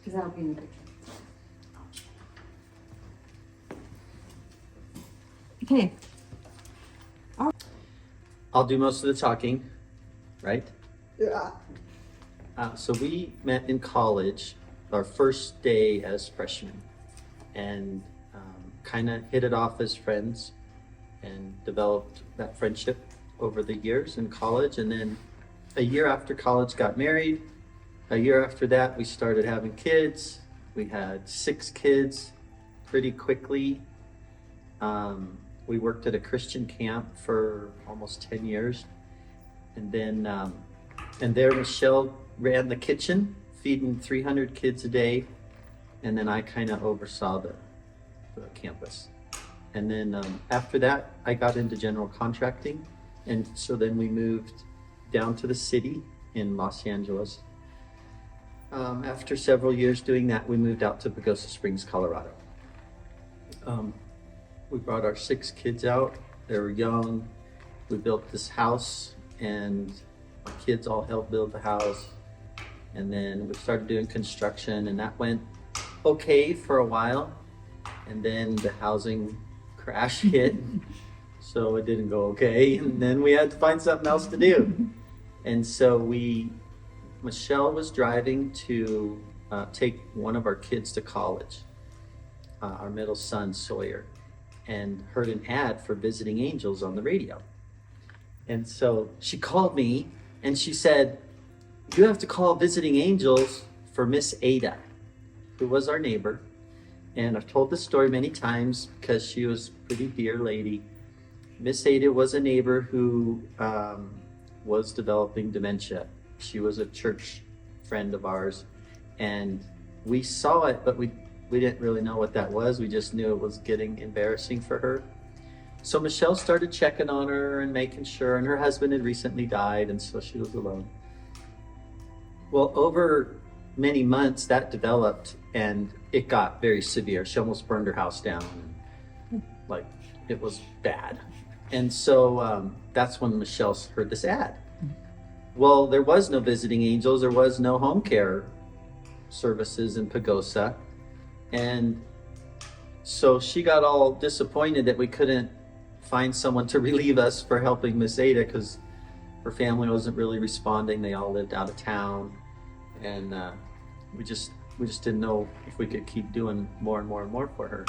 that'll be in the picture. Okay. I'll do most of the talking, right? Yeah. So we met in college, our first day as freshmen, and kind of hit it off as friends and developed that friendship over the years in college. And then a year after college, got married. A year after that, we started having kids. We had 6 kids pretty quickly. We worked at a Christian camp for almost 10 years. And then, and there Michele ran the kitchen, feeding 300 kids a day. And then I kind of oversaw the campus. And then after that, I got into general contracting. And so then we moved down to the city in Los Angeles. After several years doing that, we moved out to Pagosa Springs, Colorado. We brought our 6 kids out. They were young. We built this house, and my kids all helped build the house. And then we started doing construction, and that went okay for a while. And then the housing crash hit, so it didn't go okay. And then we had to find something else to do. And so Michele was driving to take one of our kids to college, our middle son, Sawyer, and heard an ad for Visiting Angels on the radio. And so she called me and she said, "You have to call Visiting Angels for Miss Ada," who was our neighbor. And I've told this story many times because she was a pretty dear lady. Miss Ada was a neighbor who was developing dementia. She was a church friend of ours, and we saw it, but we didn't really know what that was. We just knew it was getting embarrassing for her. So Michele started checking on her and making sure, and her husband had recently died, and so she was alone. Well, over many months that developed, and it got very severe. She almost burned her house down. Like, it was bad. And so that's when Michele heard this ad. Well, there was no Visiting Angels, there was no home care services in Pagosa. And so she got all disappointed that we couldn't find someone to relieve us for helping Miss Ada, because her family wasn't really responding. They all lived out of town. And we just didn't know if we could keep doing more and more and more for her.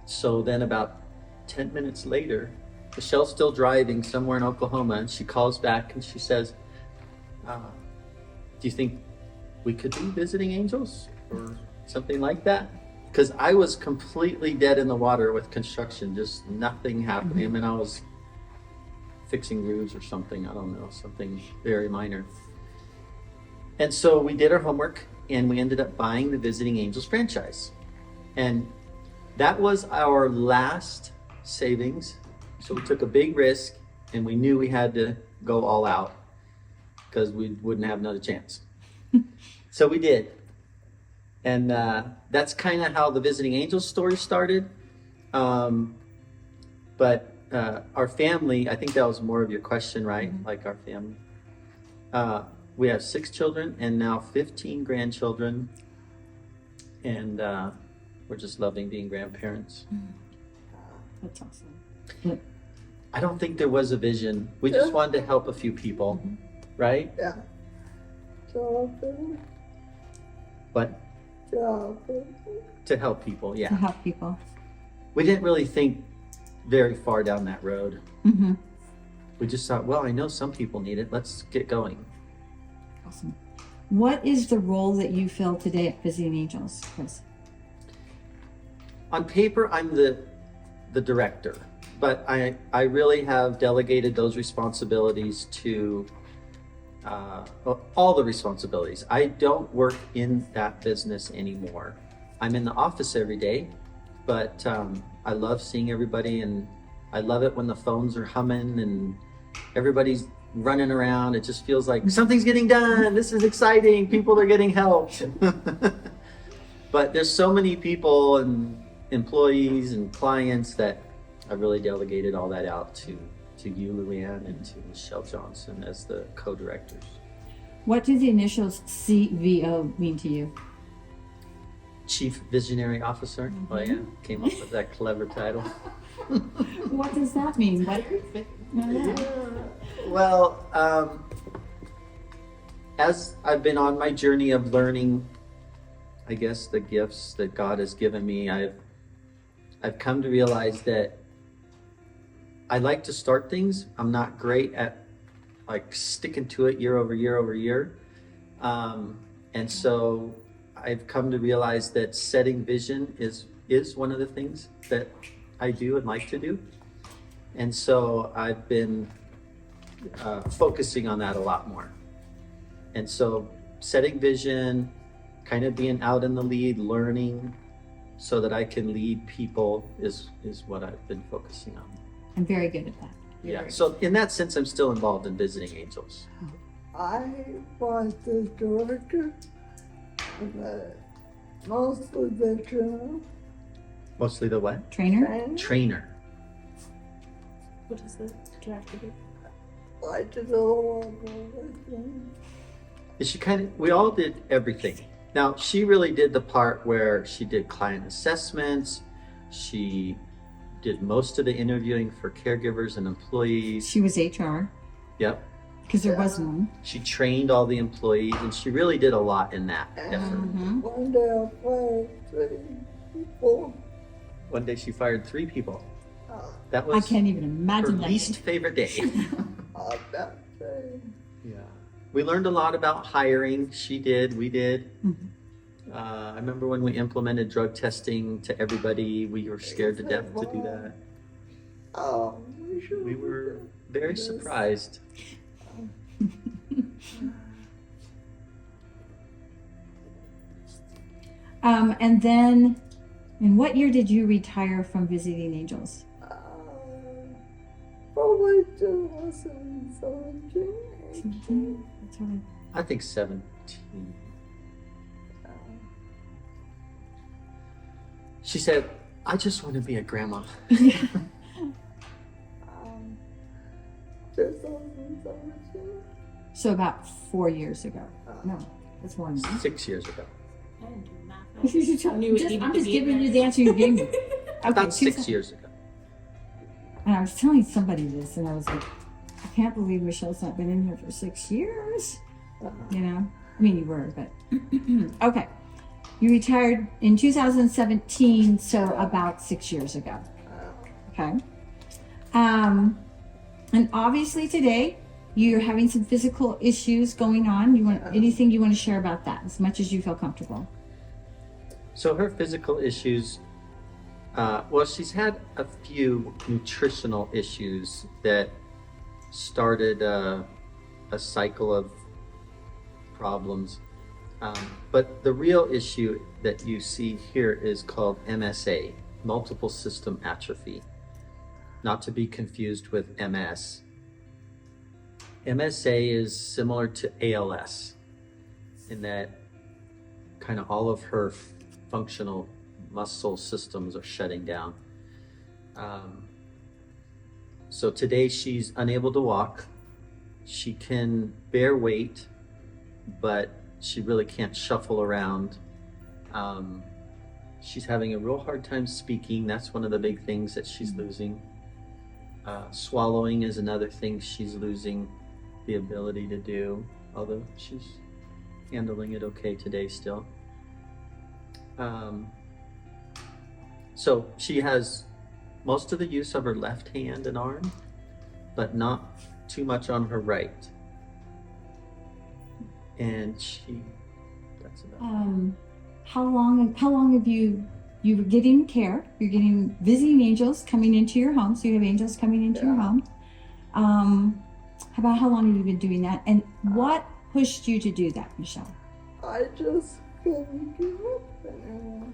So then about 10 minutes later, Michele's still driving somewhere in Oklahoma, and she calls back and she says, "Do you think we could be Visiting Angels or something like that?" Because I was completely dead in the water with construction, just nothing happening. I mean, I was fixing roofs or something, I don't know, something very minor. And so we did our homework, and we ended up buying the Visiting Angels franchise. And that was our last savings. So we took a big risk, and we knew we had to go all out because we wouldn't have another chance. So we did. And that's kind of how the Visiting Angels story started. But our family, I think that was more of your question, right? Like our family. We have 6 children and now 15 grandchildren. And we're just loving being grandparents. That's awesome. I don't think there was a vision. We just wanted to help a few people, right? Yeah. But to help people, To yeah. help people. We didn't really think very far down that road. Mm-hmm. We just thought, well, I know some people need it. Let's get going. Awesome. What is the role that you fill today at Visiting Angels, Chris? On paper, I'm the director, but I really have delegated those responsibilities to all the responsibilities. I don't work in that business anymore. I'm in the office every day, but I love seeing everybody, and I love it when the phones are humming and everybody's running around. It just feels like something's getting done. This is exciting. People are getting helped. But there's so many people and employees and clients that I've really delegated all that out to to you, Luann, and to Michelle Johnson as the co-directors. What do the initials CVO mean to you? Chief Visionary Officer. Oh yeah, came up with that clever title. What does that mean? What? Well, as I've been on my journey of learning, I guess, the gifts that God has given me, I've come to realize that I like to start things. I'm not great at like sticking to it year over year over year. And so I've come to realize that setting vision is one of the things that I do and like to do. And so I've been focusing on that a lot more. And so setting vision, kind of being out in the lead, learning so that I can lead people is what I've been focusing on. I'm very good at that. Yeah, so in that sense, I'm still involved in visiting angels. I was the director of the mostly veteran Mostly the what? Trainer? and Trainer. What does the director do? I did a lot of everything. She we all did everything. Now, she really did the part where she did client assessments. She did most of the interviewing for caregivers and employees. She was HR Yep. because there was none. She trained all the employees, and she really did a lot in that And effort. one day I fired 3 people. One day she fired 3 people. Uh, That I was can't even her imagine that. least favorite day. on that day. Yeah. We learned a lot about hiring. She did, we did. Mhm. I remember when we implemented drug testing to everybody, we were scared to death to do that. We were very surprised. And then, in what year did you retire from visiting angels? Probably 2017. 17? That's what I think 17. She said, I just want to be a grandma. Yeah. 2017. So about 4 years ago. No, that's more than that. 6 years ago. I didn't do math. I'm knew it needed to just be giving in you there. the answer you gave me. About Okay, 6 years ago. And I was telling somebody this, and I was like, I can't believe Michelle's not been in here for 6 years. You know? I mean, you were, but. Okay. You retired in 2017, so about 6 years ago. Okay. And obviously today, you're having some physical issues going on. You want anything you want to share about that, as much as you feel comfortable. So her physical issues, well, she's had a few nutritional issues that started a cycle of problems. But the real issue that you see here is called MSA, multiple system atrophy, not to be confused with MS. MSA is similar to ALS in that kind of all of her functional muscle systems are shutting down. So today she's unable to walk. She can bear weight, but she really can't shuffle around. She's having a real hard time speaking. That's one of the big things that she's losing. Swallowing is another thing she's losing the ability to do, although she's handling it okay today still. So she has most of the use of her left hand and arm, but not too much on her right. And that's about How long have you were getting care? You're getting visiting angels coming into your home, so you have angels coming into your home. About how long have you been doing that, and what pushed you to do that, Michele? I just couldn't give up anymore.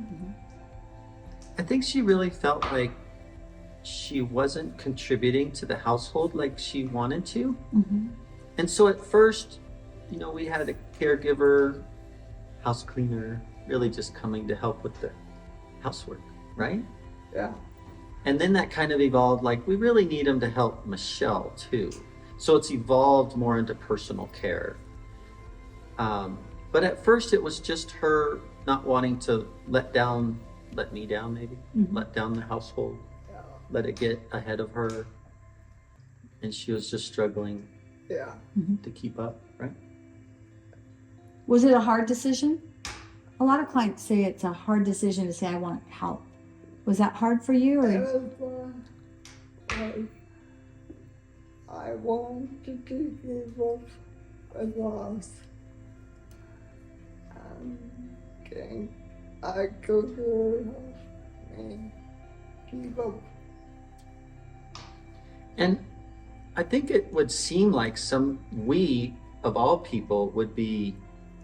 I think she really felt like she wasn't contributing to the household like she wanted to. Mm-hmm. And so at first, you know, we had a caregiver, house cleaner, really just coming to help with the housework, right? Yeah. And then that kind of evolved, like, we really need him to help Michelle too. So it's evolved more into personal care. But at first it was just her not wanting to let me down maybe, let down the household, let it get ahead of her. And she was just struggling Yeah. to keep up, right? Was it a hard decision? A lot of clients say it's a hard decision to say, I want help. Was that hard for you? It Or? was like, I wanted to give up a loss. I could help me give up. And I think it would seem like we, of all people, would be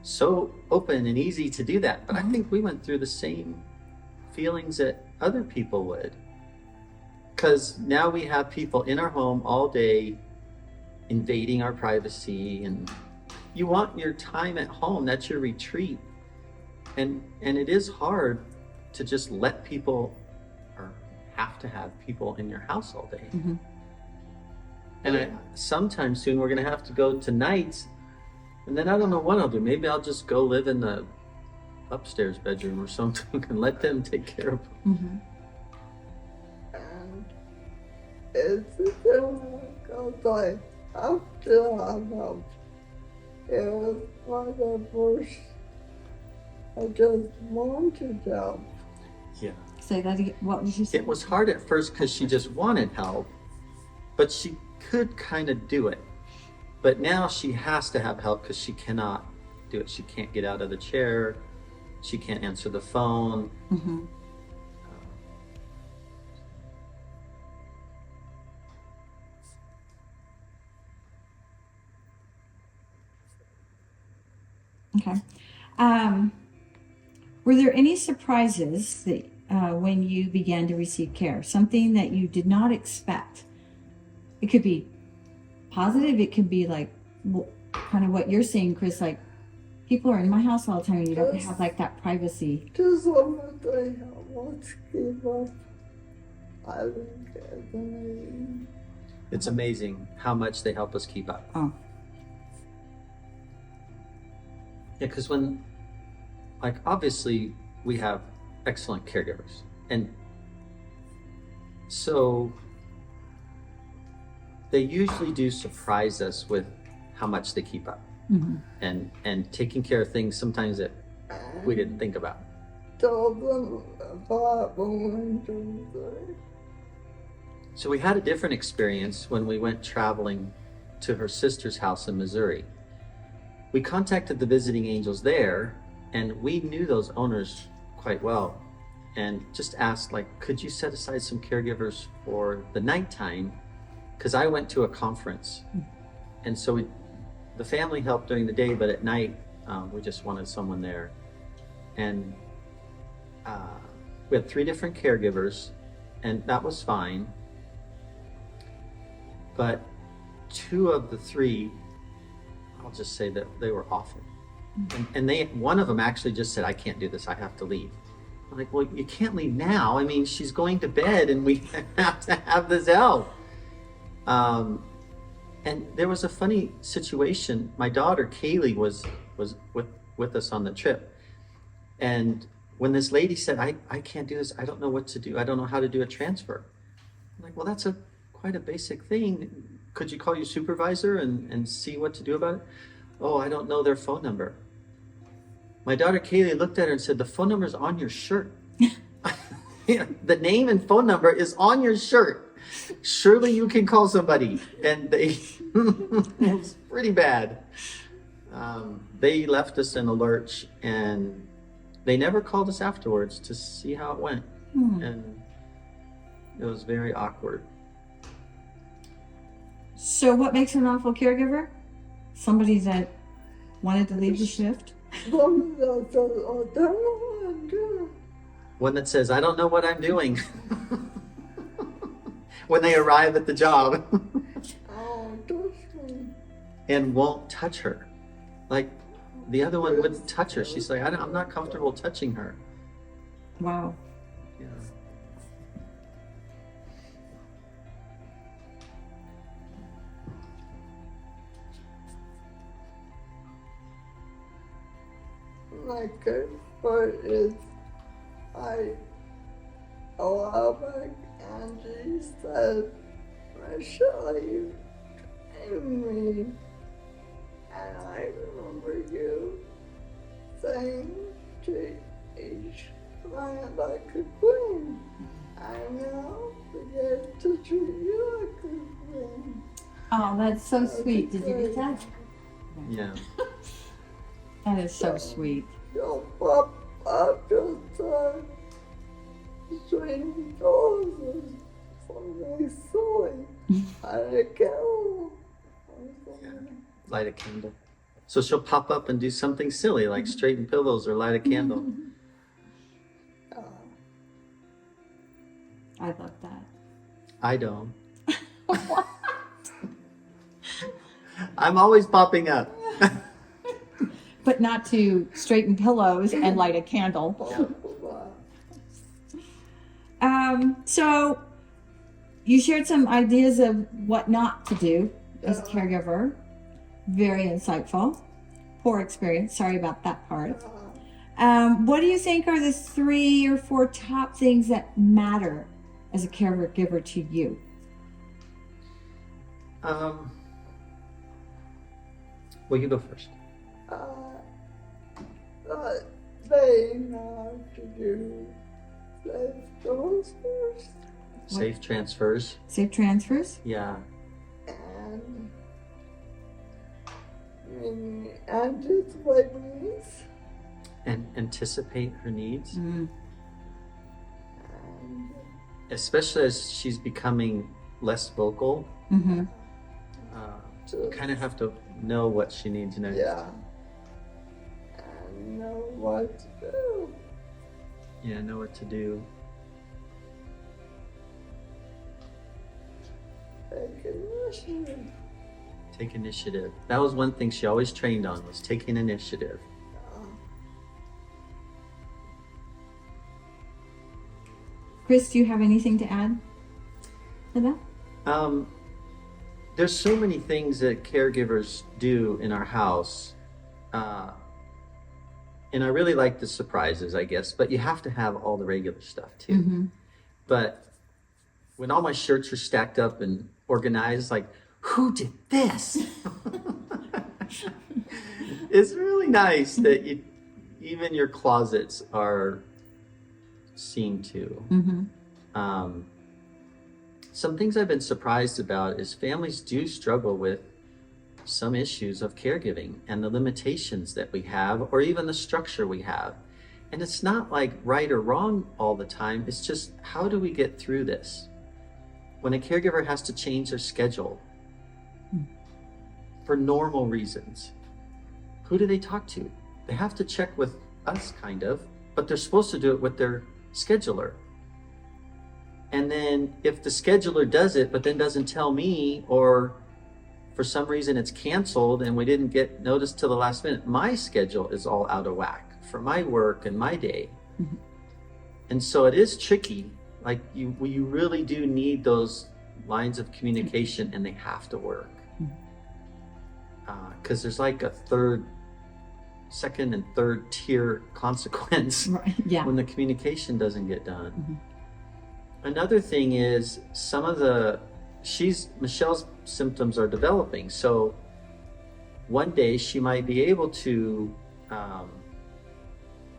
so open and easy to do that. But I think we went through the same feelings that other people would. Because now we have people in our home all day invading our privacy, and you want your time at home. That's your retreat. And it is hard to just let people, or have to have people in your house all day. Mm-hmm. And sometime soon we're gonna have to go to nights, and then I don't know what I'll do. Maybe I'll just go live in the upstairs bedroom or something and let them take care of them. And it's because I have to have help. It was one of the first, I just wanted help. Yeah. Say that again. What did you say? It was hard at first because she just wanted help, but she could kind of do it. But now she has to have help because she cannot do it. She can't get out of the chair. She can't answer the phone. Mm-hmm. Okay. Were there any surprises that when you began to receive care? Something that you did not expect? It could be positive. It could be like kind of what you're saying, Chris. Like people are in my house all the time, and you don't have like that privacy. Just want to help us give up. I think it's amazing. It's amazing how much they help us keep up. Oh. Yeah, because when, like, obviously we have excellent caregivers. And so they usually do surprise us with how much they keep up. Mm-hmm. And taking care of things sometimes that we didn't think about. Told them about when we So we had a different experience when we went traveling to her sister's house in Missouri. We contacted the visiting angels there, and we knew those owners quite well, and just asked, like, could you set aside some caregivers for the nighttime? Because I went to a conference, and so the family helped during the day, but at night we just wanted someone there. And we had 3 different caregivers, and that was fine. But 2 of the 3, I'll just say that they were awful. And one of them actually just said, I can't do this, I have to leave. I'm like, well, you can't leave now. I mean, she's going to bed and we have to have this help. And there was a funny situation. My daughter, Kaylee, was with us on the trip. And when this lady said, I can't do this, I don't know what to do, I don't know how to do a transfer. I'm like, well, that's quite a basic thing. Could you call your supervisor and see what to do about it? Oh, I don't know their phone number. My daughter Kaylee looked at her and said, the phone number is on your shirt. The name and phone number is on your shirt. Surely you can call somebody. And it was pretty bad. They left us in a lurch, and they never called us afterwards to see how it went. And it was very awkward. So what makes an awful caregiver? Somebody that wanted to leave the shift? One that says, I don't know what I'm doing. When they arrive at the job. And won't touch her. Like, the other one wouldn't touch her. She's like, I'm not comfortable touching her. Wow. Yeah. my good part is I a while back Angie said, Michele, you trained me. And I remember you saying to each client I could clean. I now forget to treat you like a queen. Oh, that's so sweet. Did you get that? Yeah. That is so sweet. You'll pop up just straight doors for me silly. I go. Light a candle. So she'll pop up and do something silly like straighten pillows or light a candle. I love that. I don't. I'm always popping up. But not to straighten pillows and light a candle. So you shared some ideas of what not to do as a caregiver. Very insightful. Poor experience. Sorry about that part. What do you think are the 3 or 4 top things that matter as a caregiver to you? Well, you go first. They know to do safe transfers Safe transfers. Safe transfers? Yeah. and anticipate needs And anticipate her needs. Mm. and Especially as she's becoming less vocal. Mm-hmm. You kind of have to know what she needs next. yeah, and know what to do. Yeah, know what to do. Take initiative. Take initiative. That was one thing she always trained on, was taking initiative. Chris, do you have anything to add to that? There's so many things that caregivers do in our house. And I really like the surprises, I guess, but you have to have all the regular stuff too. Mm-hmm. But when all my shirts are stacked up and organized, like, who did this? It's really nice that even your closets are seen to. Mm-hmm. Some things I've been surprised about is families do struggle with some issues of caregiving and the limitations that we have, or even the structure we have. And it's not like right or wrong all the time. It's just, how do we get through this? When a caregiver has to change their schedule for normal reasons, who do they talk to? They have to check with us, kind of, but they're supposed to do it with their scheduler. And then if the scheduler does it, but then doesn't tell me, or for some reason it's canceled and we didn't get notice till the last minute, my schedule is all out of whack for my work and my day. Mm-hmm. And so it is tricky. Like you really do need those lines of communication, and they have to work. Because there's like a second and third tier consequence Right. Yeah. when the communication doesn't get done. Mm-hmm. Another thing is Michelle's symptoms are developing. So one day she might be able to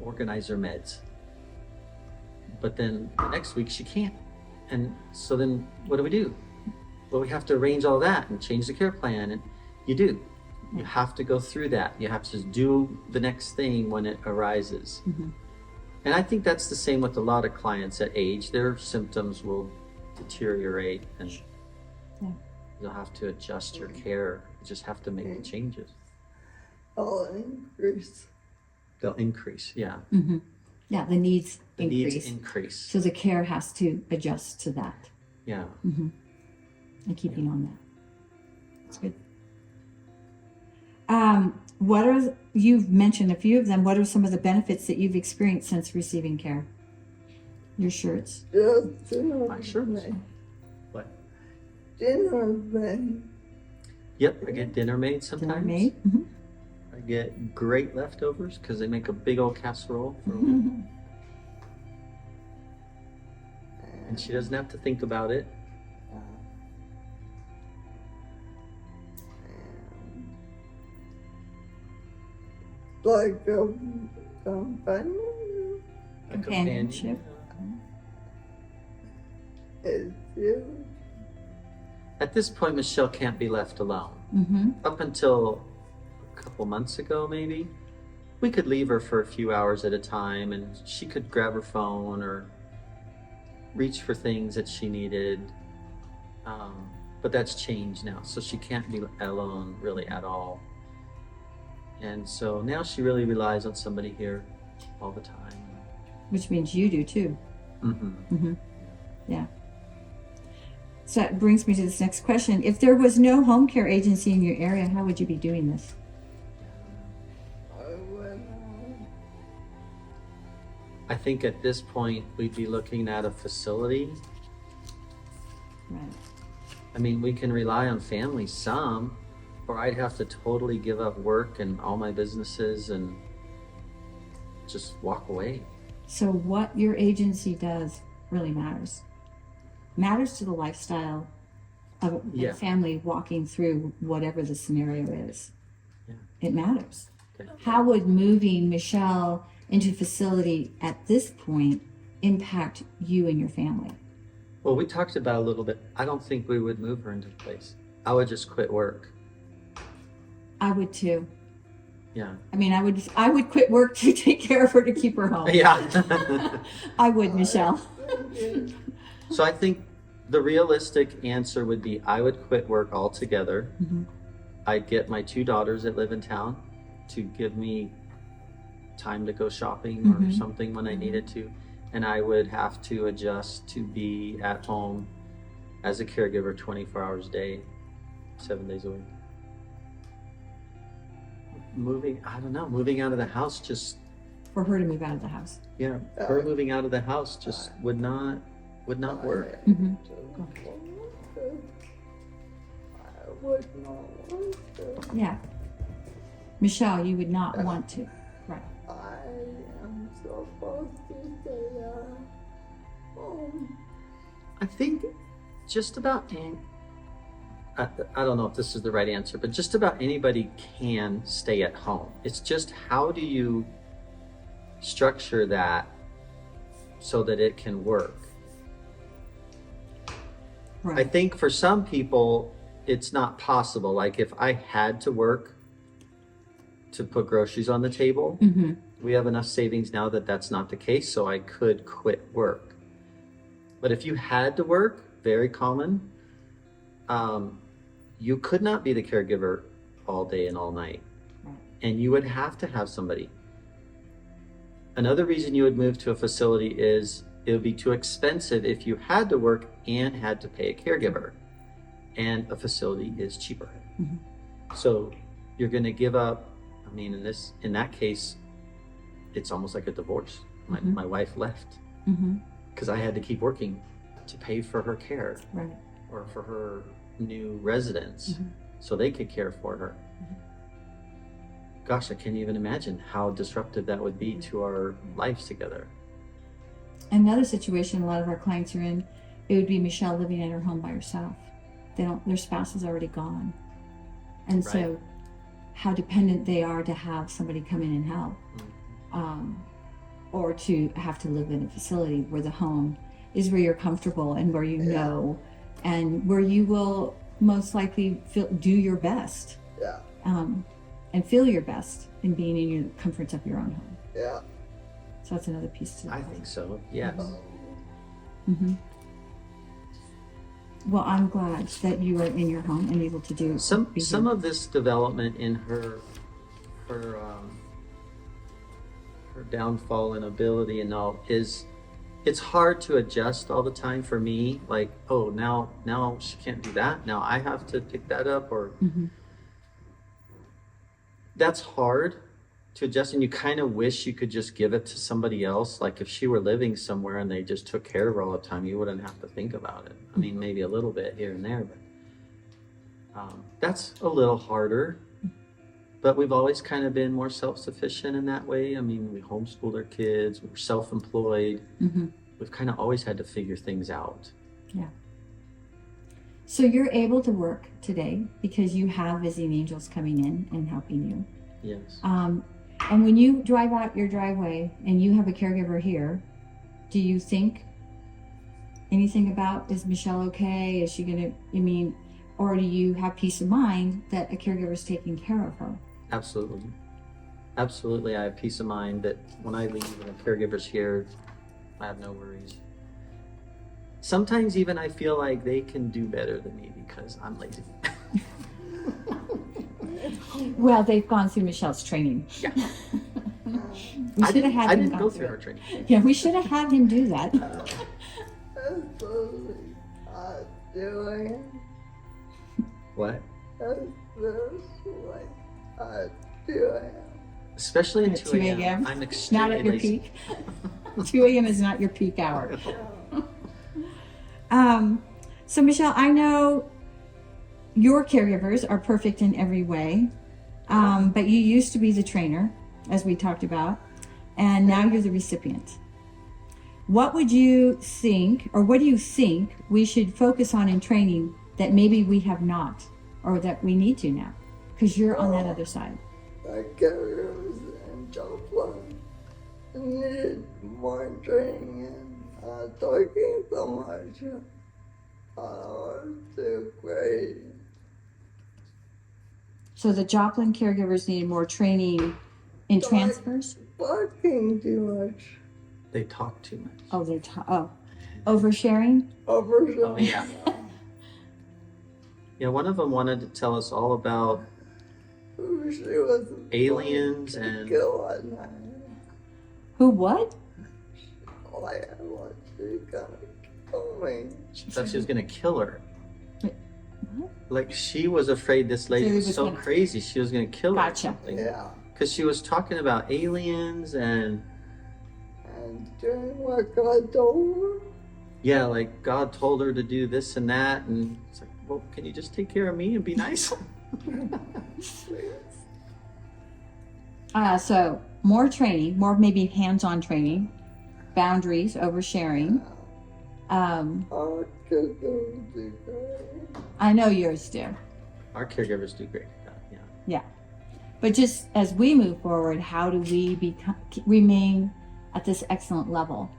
organize her meds, but then the next week she can't. And so then what do? Well, we have to arrange all that and change the care plan. And you have to go through that. You have to do the next thing when it arises. Mm-hmm. And I think that's the same with a lot of clients at age. Their symptoms will deteriorate, and you'll have to adjust your care. You just have to make the changes. I'll increase. They'll increase, yeah. Mm-hmm. Yeah, the needs The increase. needs increase. So the care has to adjust to that. Yeah. Mm-hmm. And keeping on that. That's good. You've mentioned a few of them. What are some of the benefits that you've experienced since receiving care? Your shirts. Just My shirts. What? dinner made. Yep, I get dinner made sometimes. Dinner made. Mm-hmm. I get great leftovers because they make a big old casserole for a Mm-hmm. week. And she doesn't have to think about it. Like a companion A Companionship. is huge. At this point, Michelle can't be left alone. Mm-hmm. Up until a couple months ago, maybe, we could leave her for a few hours at a time and she could grab her phone or reach for things that she needed. But that's changed now, so she can't be alone really at all. And so now she really relies on somebody here all the time. Which means you do too. Mm-hmm. Mm-hmm. Yeah. So that brings me to this next question. If there was no home care agency in your area, how would you be doing this? I think at this point we'd be looking at a facility. Right. I mean, we can rely on family some, or I'd have to totally give up work and all my businesses and just walk away. So what your agency does really matters. Matters to the lifestyle of a Yeah. family walking through whatever the scenario is. Yeah. It matters. Okay. How would moving Michelle into a facility at this point impact you and your family? Well, we talked about it a little bit. I don't think we would move her into a place. I would just quit work. I would too. Yeah. I mean, I would quit work to take care of her to keep her home. Yeah. I would, Michelle. So I think the realistic answer would be I would quit work altogether. Mm-hmm. I'd get my 2 daughters that live in town to give me time to go shopping or Mhm. something when I needed to. And I would have to adjust to be at home as a caregiver 24 hours a day, 7 days a week. Moving out of the house just, For her to move out of the house. yeah, her moving out of the house just would not work. Mm-hmm. I would not want to. Yeah. Michelle, you would not want to. Right. I am supposed to stay at home. I think just about I don't know if this is the right answer, but just about anybody can stay at home. It's just how do you structure that so that it can work? I Right. think for some people, it's not possible. Like if I had to work to put groceries on the table, Mm-hmm. we have enough savings now that that's not the case, so I could quit work. But if you had to work, very common, you could not be the caregiver all day and all night. Right. And you would have to have somebody. Another reason you would move to a facility is it would be too expensive if you had to work and had to pay a caregiver. And a facility is cheaper. Mhm. So you're going to give up, I mean, in that case, it's almost like a divorce. Mhm. My wife left Mm-hmm. because I had to keep working to pay for her care Right. or for her new residence Mhm. so they could care for her. Gosh, I can't even imagine how disruptive that would be to our lives together. Another situation a lot of our clients are in, it would be Michelle living at her home by herself. Their spouse is already gone. And Right. so how dependent they are to have somebody come in and help. Or to have to live in a facility where the home is where you're comfortable and where you know and where you will most likely do your best Yeah, and feel your best in being in your comforts of your own home. yeah. So that's another piece to I think so, yes. Mm-hmm. Well, I'm glad that you are in your home and able to do be Some here. of this development in her downfall and ability and all is, it's hard to adjust all the time for me. Like, oh, now she can't do that. Now I have to pick that up, or Mhm. that's hard to adjust. And you kind of wish you could just give it to somebody else. Like if she were living somewhere and they just took care of her all the time, you wouldn't have to think about it. I mean, maybe a little bit here and there, but that's a little harder. But we've always kind of been more self-sufficient in that way. I mean, we homeschooled our kids, we were self-employed. Mm-hmm. We've kind of always had to figure things out. Yeah. So you're able to work today because you have visiting angels coming in and helping you. Yes. And when you drive out your driveway and you have a caregiver here, do you think anything about, is Michelle okay? Is she gonna, or do you have peace of mind that a caregiver is taking care of her? Absolutely. Absolutely. I have peace of mind that when I leave and a caregiver's here, I have no worries. Sometimes even I feel like they can do better than me because I'm lazy. Well, they've gone through Michelle's training. Yeah. We should have had I him didn't gone go through through it. her training. Yeah, we should have had him do that. That's really hard doing. What? That's really hard doing. Especially at At 2 2 a.m. a.m. I'm Not extremely at your lazy. peak. 2 a.m. is not your peak hour. So Michelle, I know your caregivers are perfect in every way, but you used to be the trainer, as we talked about, and now you're the recipient. What would you think, or what do you think we should focus on in training that maybe we have not, or that we need to now? Because you're on that other side. I carriers and Joplin needed more training and talking so much. I was too great. So the Joplin caregivers need more training in transfers? Talking too much. They talk too much. Oh, oversharing? Over Yeah. Yeah, one of them wanted to tell us all about She was aliens and kill at night. Who, what? Like, what she gonna kill me? she thought she was going to kill her. Wait, what? Like she was afraid this lady She was was so gonna- crazy she was going to kill her. or Gotcha. something. Yeah. Because she was talking about aliens and doing what God told her. yeah, like God told her to do this and that, and it's like, well, can you just take care of me and be nice? So more training, more maybe hands-on training, boundaries, oversharing. Our kids don't do great. I know yours do. Our caregivers do great at that. Yeah. Yeah. But just as we move forward, how do we remain at this excellent level?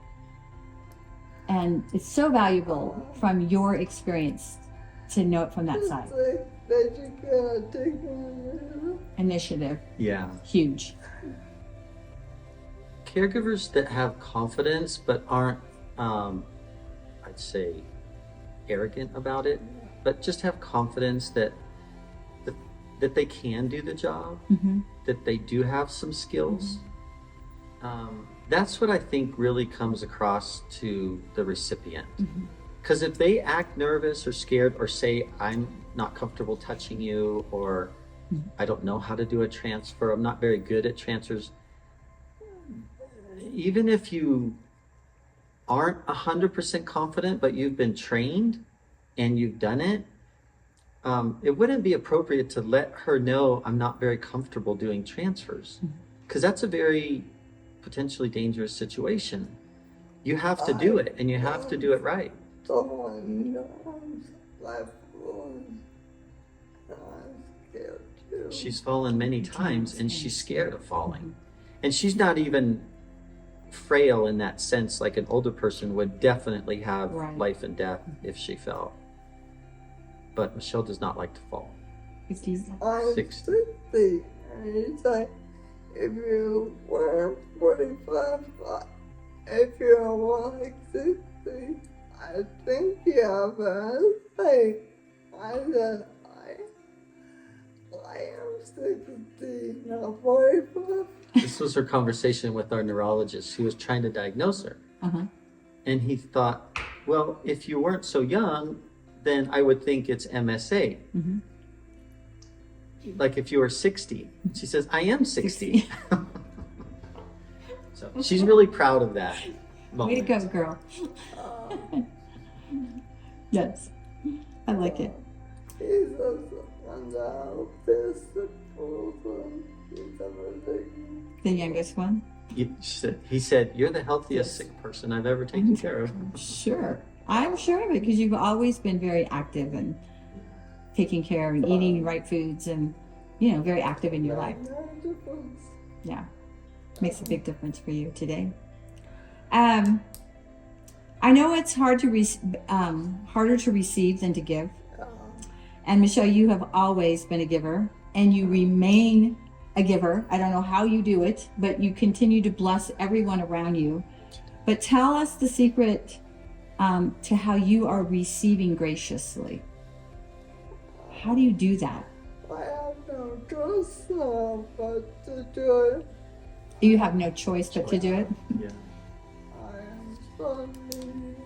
And it's so valuable from your experience to know it from that side. It's like that you cannot take care of. Initiative, Yeah. huge. Caregivers that have confidence but aren't, I'd say, arrogant about it, but just have confidence that they can do the job, Mm-hmm. that they do have some skills. That's what I think really comes across to the recipient. Because if they act nervous or scared or say, I'm not comfortable touching you, or I don't know how to do a transfer, I'm not very good at transfers, even if you aren't 100% confident, but you've been trained and you've done it, it wouldn't be appropriate to let her know I'm not very comfortable doing transfers, because that's a very potentially dangerous situation. You have to do it, and you have to do it right. Someone knows my phone. I'm scared too. She's fallen many times, and she's scared of falling. And she's not even frail in that sense, like an older person would definitely have Right. life and death if she fell. But Michelle does not like to fall. I'm 60. 60. And he's like, if you were 45, if you're like 60, I think you have a mistake. I said, I am 60, not 45. This was her conversation with our neurologist who was trying to diagnose her. Uh-huh. And he thought, well, if you weren't so young, then I would think it's MSA. Mm-hmm. Like if you were 60. She says, I am 60. So she's really proud of that moment. Way to go, girl. Yes, I like it. He's also on the disappointed. frozen. He's everything. The youngest one? He said, "You're the healthiest sick person I've ever taken care of." Sure. I'm sure of it because you've always been very active and taking care and eating right foods and, you know, very active in your life. No difference. Yeah. Makes a big difference for you today. I know it's hard to harder to receive than to give. And Michelle, you have always been a giver and you remain a giver. I don't know how you do it, but you continue to bless everyone around you. But tell us the secret to how you are receiving graciously. How do you do that? I have no choice now but to do it. You have no choice but to do it. Yeah. I am so needy.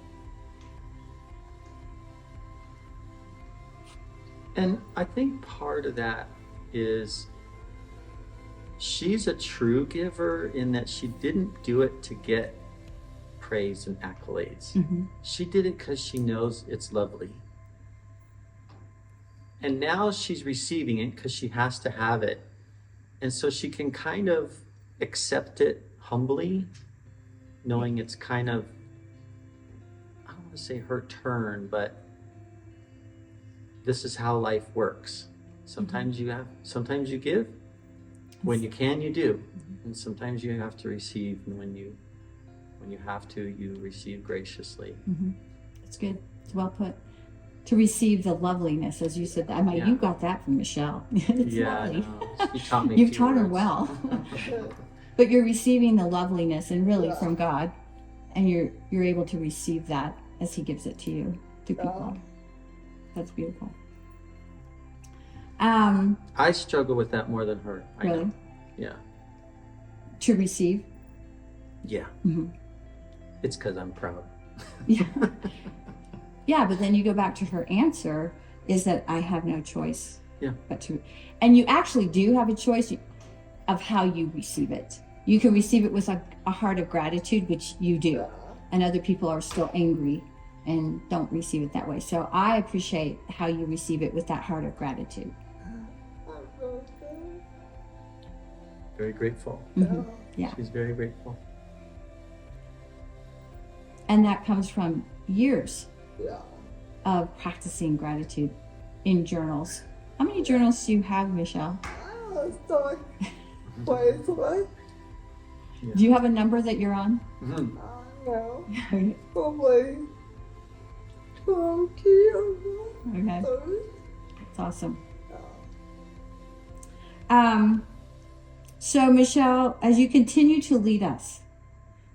And I think part of that is she's a true giver in that she didn't do it to get praise and accolades. Mm-hmm. She did it because she knows it's lovely. And now she's receiving it because she has to have it. And so she can kind of accept it humbly, knowing it's kind of, I don't want to say her turn, but this is how life works. Sometimes sometimes you give. When you can, you do. And sometimes you have to receive. And when you have to, you receive graciously. Mm-hmm. It's good. It's well put. To receive the loveliness, as you said. I mean, Yeah. You got that from Michelle. It's lovely. No, she taught me. a You've few taught her words. well. But you're receiving the loveliness and really from God, and you're able to receive that as He gives it to you, to people. That's beautiful. I struggle with that more than her. I Really? know. Yeah. To receive. Yeah. Mm-hmm. It's because I'm proud. Yeah. Yeah, but then you go back to her answer is that I have no choice. Yeah. But to, and you actually do have a choice of how you receive it. You can receive it with a heart of gratitude, which you do, and other people are still angry and don't receive it that way. So I appreciate how you receive it with that heart of gratitude. Very grateful. Mm-hmm. Yeah. She's very grateful. And that comes from years Yeah. of practicing gratitude in journals. How many journals do you have, Michelle? I was like, wait, what? Do you have a number that you're on? Mhm. I know. Probably 20 or Okay, 30. that's awesome. So Michelle, as you continue to lead us,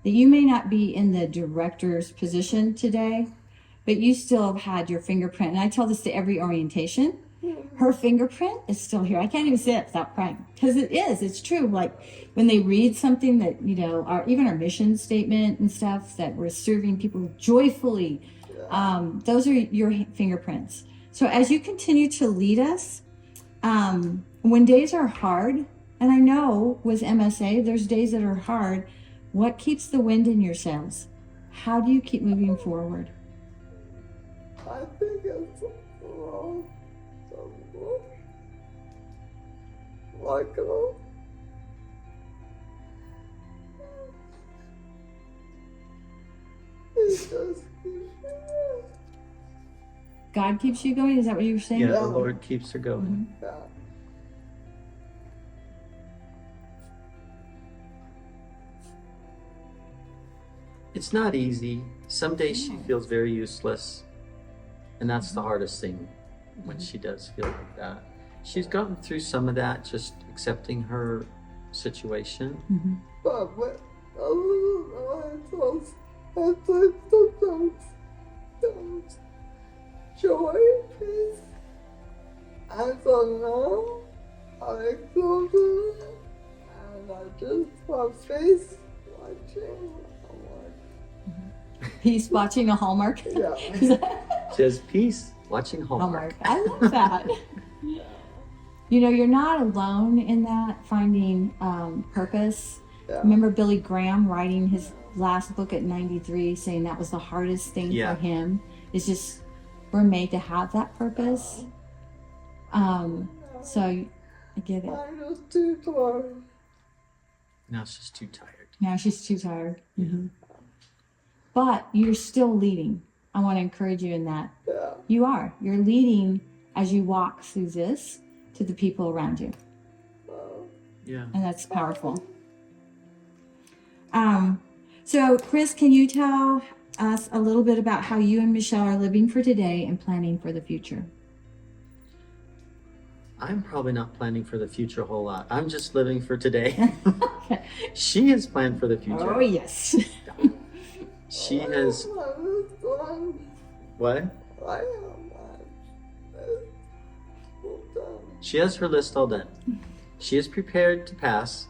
that you may not be in the director's position today, but you still have had your fingerprint. And I tell this to every orientation. Her fingerprint is still here. I can't even say it without crying because it is. It's true. Like when they read something that, you know, even our mission statement and stuff that we're serving people joyfully, those are your fingerprints. So as you continue to lead us, when days are hard, and I know with MSA, there's days that are hard, what keeps the wind in your sails? How do you keep moving forward? I think it's wrong. Like, it just keeps me. God keeps you going? Is that what you were saying? Yeah, the Lord keeps her going. Yeah. It's not easy. Some days she feels very useless. And that's the hardest thing when she does feel like that. She's gotten through some of that, just accepting her situation. Mm-hmm. But when I was I think sometimes joy, peace. I don't know. I close it and I just my face watching. He's watching a Hallmark. Yeah. Says peace, watching Hallmark. I love that. You know, you're not alone in that, finding purpose. Yeah. Remember Billy Graham writing his last book at 93, saying that was the hardest thing Yeah. for him. It's just, we're made to have that purpose. So I get it. I'm just too tired. Now she's too tired. Now she's too tired. But you're still leading. I want to encourage you in that. Yeah. You are. You're leading as you walk through this to the people around you. Yeah. And that's powerful. So, Chris, can you tell us a little bit about how you and Michele are living for today and planning for the future? I'm probably not planning for the future a whole lot. I'm just living for today. Okay. She has planned for the future. Oh, yes. She has. What? I have my full time. She has her list all done. She is prepared to pass.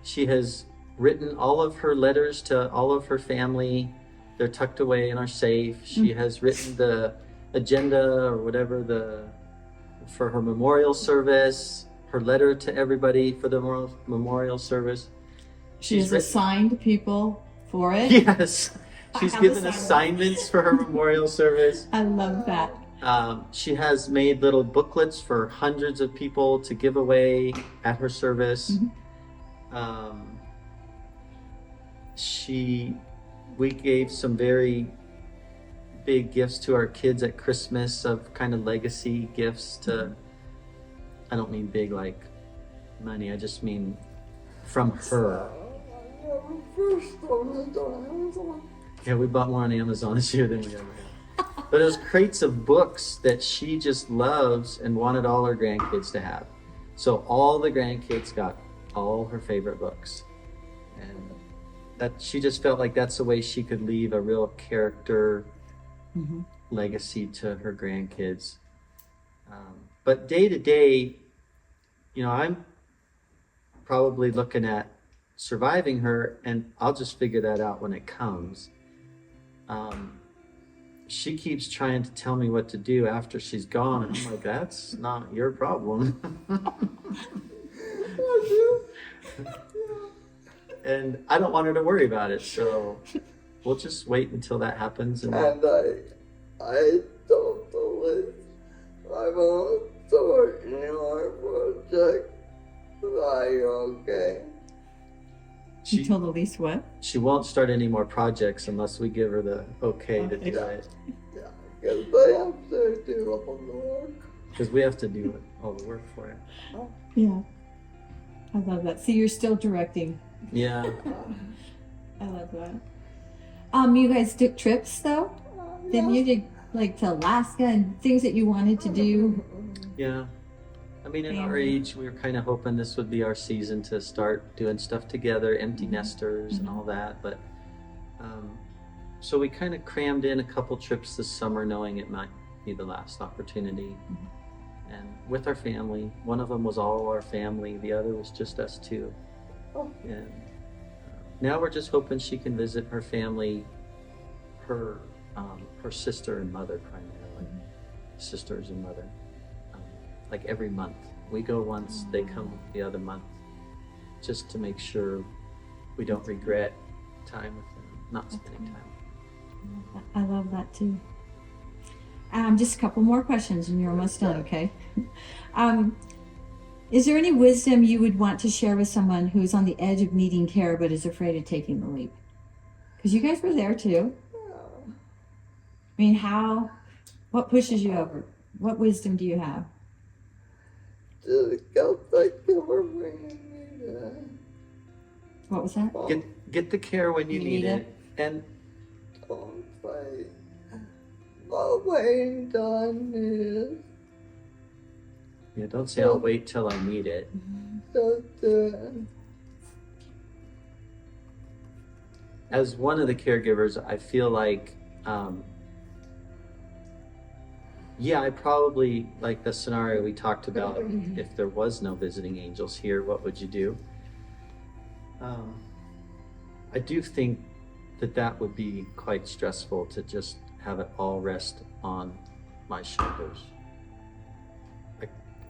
She has written all of her letters to all of her family. They're tucked away in our safe. She has written the agenda or whatever for her memorial service, her letter to everybody for the memorial service. She's assigned people for it. Yes. She's have given assignments. assignments for her memorial service. I love that. She has made little booklets for hundreds of people to give away at her service. We gave some very big gifts to our kids at Christmas of kind of legacy gifts to, I don't mean big like money, I just mean from her. Yeah, we bought more on Amazon this year than we ever had. But it was crates of books that she just loves and wanted all her grandkids to have. So all the grandkids got all her favorite books. And that she just felt like that's the way she could leave a real character legacy to her grandkids. But day to day, I'm probably looking at surviving her, and I'll just figure that out when it comes. She keeps trying to tell me what to do after she's gone, and I'm like, that's not your problem. And I don't want her to worry about it, so we'll just wait until that happens. And I don't believe I won't start any more project. Are you okay? You told Elise what? She won't start any more projects unless we give her the okay to do it. Yeah, because I have to do all the work. Because we have to do all the work for it. Yeah. I love that. See, you're still directing. Yeah. I love that. You guys took trips though? Didn't you did like to Alaska and things that you wanted to do? Yeah. I mean, in our Family. age, we were kind of hoping this would be our season to start doing stuff together, empty nesters and all that. But so we kind of crammed in a couple trips this summer, knowing it might be the last opportunity. And with our family, one of them was all our family, the other was just us two. And now we're just hoping she can visit her family, her sister and mother primarily, sisters and mother, like every month. We go once, they come the other month, just to make sure we don't regret time with them, not spending time. I love that too. Just a couple more questions and you're almost done, okay? Is there any wisdom you would want to share with someone who's on the edge of needing care but is afraid of taking the leap? Because you guys were there too. I mean, what pushes you over? What wisdom do you have? Just go take care of me. What was that? Get the care when you need it. And Don't say my waiting time is yeah, don't say I'll wait till I need it. just As one of the caregivers, I feel like, I probably, like the scenario we talked about, if there was no visiting angels here, what would you do? I do think that would be quite stressful to just have it all rest on my shoulders.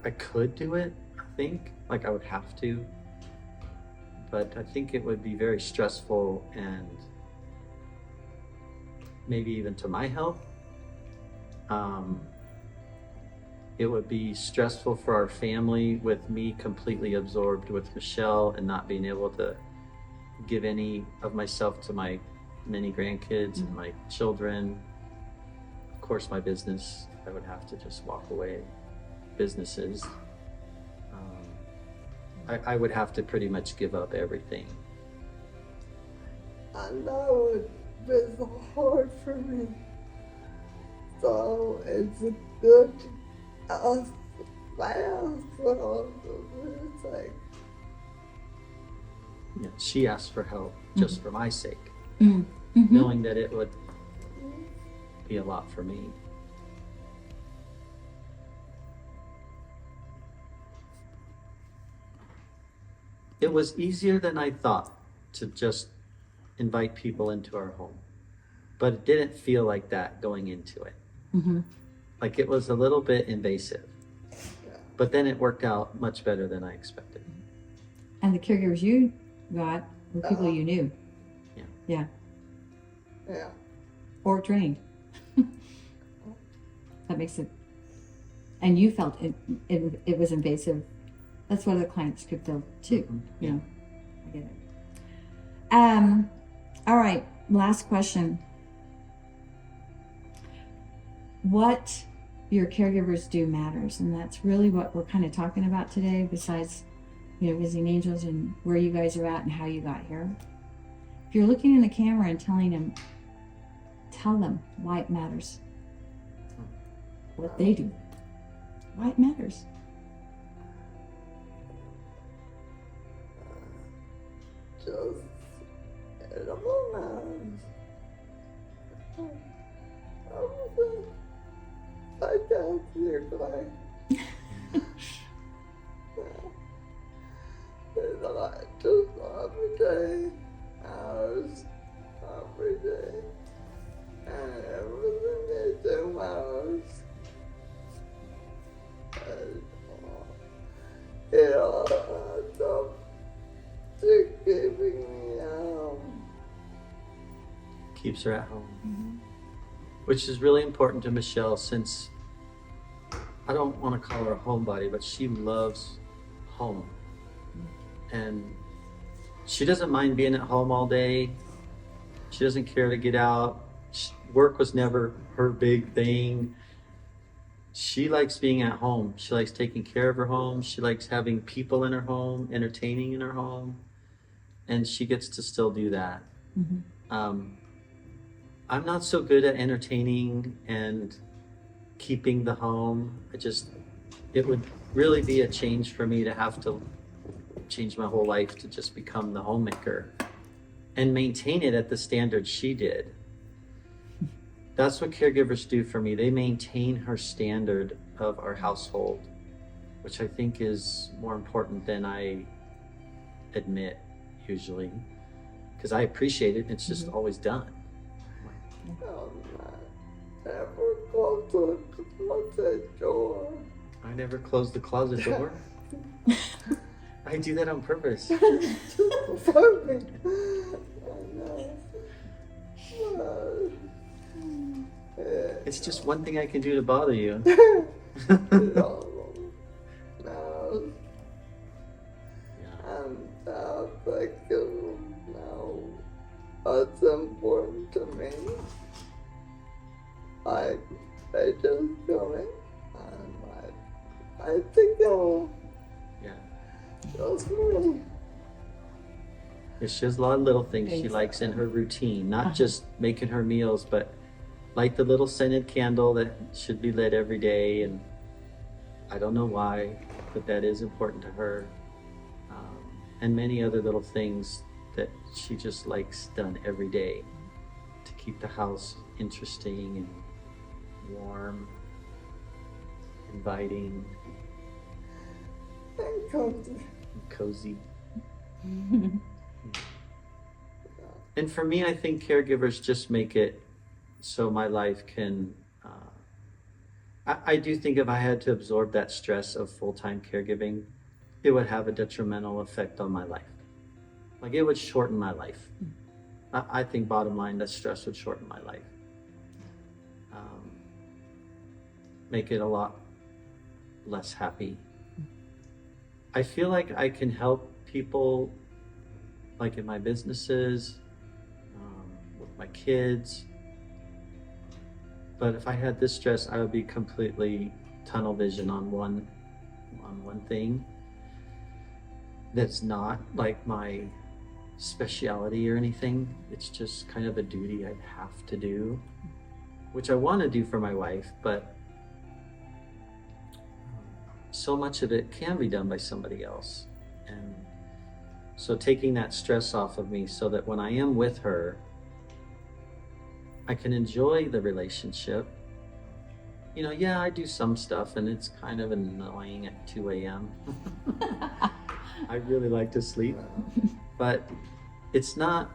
I could do it, I think, like I would have to, but I think it would be very stressful and maybe even to my health. It would be stressful for our family with me completely absorbed with Michele and not being able to give any of myself to my many grandkids and my children. Of course, my business, I would have to just walk away. Businesses. I would have to pretty much give up everything. I know it was hard for me. So it's a good us fast. So it's like, Yeah, she asked for help just for my sake, Mm-hmm. knowing that it would be a lot for me. It was easier than I thought to just invite people into our home, but it didn't feel like that going into it. Mm-hmm. Like it was a little bit invasive, yeah. but then it worked out much better than I expected. And the caregivers you got were people you knew. Yeah. Yeah. Yeah. Or trained. That makes it. And you felt it was invasive. That's what the clients could feel too. Mhm. You know, I get it. All right. Last question. What your caregivers do matters, and that's really what we're kind of talking about today. Besides, visiting angels and where you guys are at and how you got here. If you're looking in the camera and telling them, tell them why it matters. What they do. Why it matters. Just animal matters. I can't hear crying. It's like just every day, hours, every day, and everything they do matters. And, it's up to giving me Keeps her at home, which is really important to Michele, since I don't want to call her a homebody, but she loves home. And she doesn't mind being at home all day. She doesn't care to get out. Work was never her big thing. She likes being at home. She likes taking care of her home. She likes having people in her home, entertaining in her home. And she gets to still do that. I'm not so good at entertaining and keeping the home. It would really be a change for me to have to change my whole life to just become the homemaker and maintain it at the standard she did. That's what caregivers do for me. They maintain her standard of our household, which I think is more important than I admit usually, because I appreciate it. It's just always done. never close the closet door. I never close the closet door. I do that on purpose. For me. I know. It's just one thing I can do to bother you. No. And like, now, what's important to me, I just go in and I think Yeah. just me. She has a lot of little things she Thanks. likes in her routine, not just making her meals, but light the little scented candle that should be lit every day. And I don't know why, but that is important to her. And many other little things that she just likes done every day to keep the house interesting and warm, inviting, And cozy. and cozy. And for me, I think caregivers just make it so my life can, I do think if I had to absorb that stress of full-time caregiving, it would have a detrimental effect on my life. Like it would shorten my life. I think bottom line, that stress would shorten my life. Make it a lot less happy. I feel like I can help people, like in my businesses, with my kids. But if I had this stress, I would be completely tunnel vision on one thing that's not like my speciality or anything. It's just kind of a duty I'd have to do, which I want to do for my wife, but so much of it can be done by somebody else. And so taking that stress off of me so that when I am with her, I can enjoy the relationship. You know, yeah, I do some stuff and it's kind of annoying at 2 a.m. I really like to sleep, but it's not,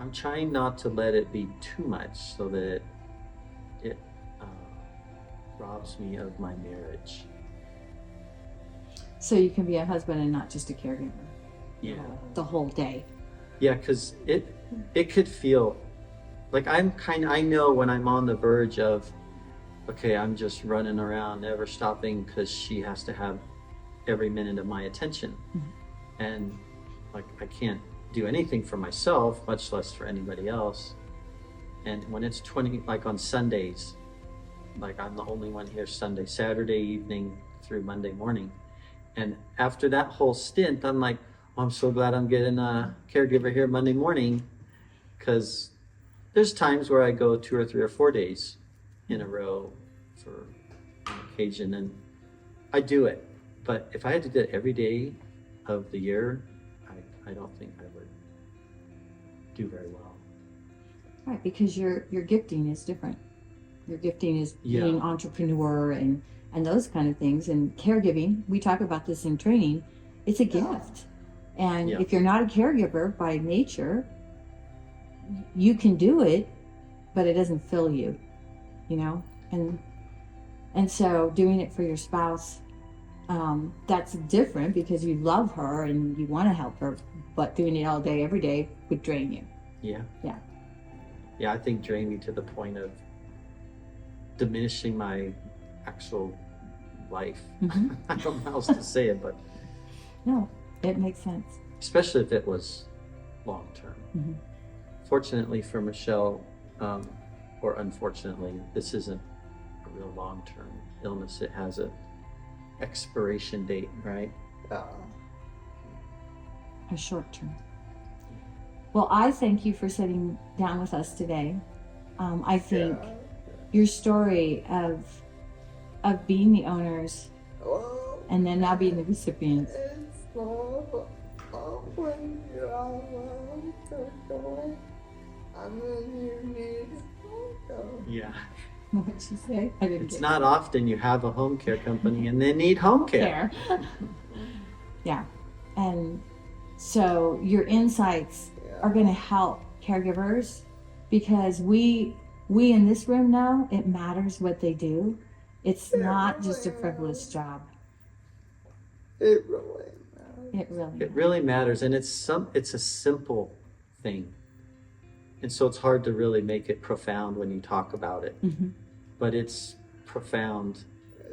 I'm trying not to let it be too much so that it robs me of my marriage. So you can be a husband and not just a caregiver. Yeah. The whole day. Yeah, because it could feel like I know when I'm on the verge of, okay, I'm just running around, never stopping because she has to have every minute of my attention. Mm-hmm. And like, I can't do anything for myself, much less for anybody else. And when it's 20, like on Sundays, like I'm the only one here Sunday, Saturday evening through Monday morning. And after that whole stint, I'm like, oh, I'm so glad I'm getting a caregiver here Monday morning, because there's times where I go 2 or 3 or 4 days in a row for an occasion, and I do it. But if I had to do it every day of the year, I don't think I would do very well. Right, because your gifting is different. Your gifting is being entrepreneur and those kind of things. And caregiving, we talk about this in training, it's a gift. And if you're not a caregiver by nature, you can do it, but it doesn't fill you, you know? And so doing it for your spouse, that's different because you love her and you want to help her, but doing it all day, every day would drain you. Yeah. Yeah. Yeah, I think drain me to the point of diminishing my actual life. Mm-hmm. I don't know how else to say it, but No, it makes sense. especially if it was long term. Mm-hmm. Fortunately for Michele, or unfortunately, this isn't a real long term illness. It has a expiration date, right? A short term. Well, I thank you for sitting down with us today. I think your story of being the owners and then now being the recipients. It's not when you're around to go, and then you need help. Yeah. What'd she say? I didn't It's get not often you have a home care company and they need home care. Yeah. And so your insights are going to help caregivers, because we in this room know it matters what they do. It's not just a frivolous job. It really matters. It really matters, and it's a simple thing. And so it's hard to really make it profound when you talk about it. Mm-hmm. But it's profound.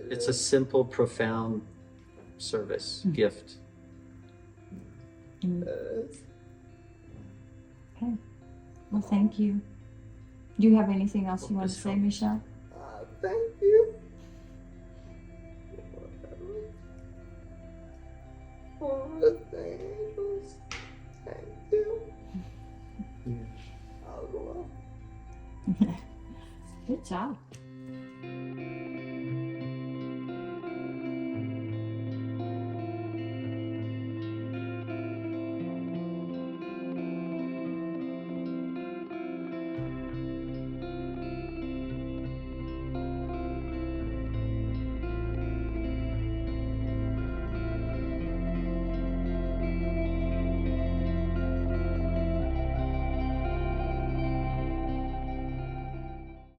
It's a simple, profound service, gift. Mm-hmm. Okay. Well, thank you. Do you have anything else you want to say, Michele? Thank you for the things. Thank you. Yeah. I'll go. Good job.